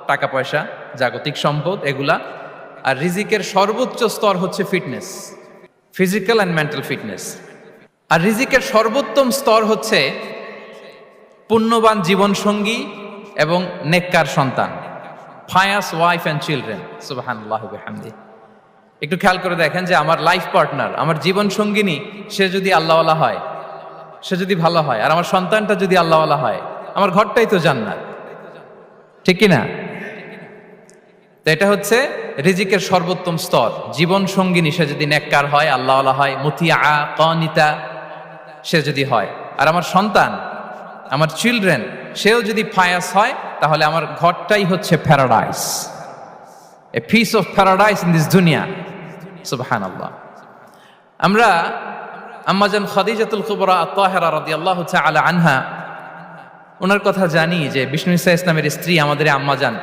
টাকা পয়সা, জাগতিক সম্পদ এগুলা। আর রিজিকের সর্বোচ্চ স্তর হচ্ছে fitness, physical and mental fitness. আর রিজিকের সর্বোত্তম স্তর হচ্ছে পুণ্যবান জীবন সঙ্গী এবং নেককার সন্তান, ফায়াস ওয়াইফ অ্যান্ড চিলড্রেন। সুবহানাল্লাহ ওয়া বিহামদিহি। একটু খেয়াল করে দেখেন যে আমার লাইফ পার্টনার, আমার জীবন সঙ্গিনী, সে যদি আল্লাহওয়ালা হয়, সে যদি ভালো হয়, আর আমার সন্তানটা যদি আল্লাহওয়ালা হয়, আমার ঘরটাই তো জান্নাত, ঠিক কি না? তো এটা হচ্ছে রিজিকের সর্বোত্তম স্তর। জীবন সঙ্গিনী সে যদি নেককার হয়, আল্লাহওয়ালা হয়, মুতিয়া কানিতা সে যদি হয়, আর আমার সন্তান, আমার চিলড্রেন, সেও যদি ফায়াস হয়, তাহলে আমার ঘরটাই হচ্ছে paradise, a piece of paradise in this দুনিয়া। সুবহানাল্লাহ। আমরা আম্মাজান খাদিজাতুল কুবরা আত-তাহেরা রাদিয়াল্লাহু তাআলা আনহা, ওনার কথা জানি যে বিষ্ণু ঈসা ইসলামের স্ত্রী আমাদের আম্মাজান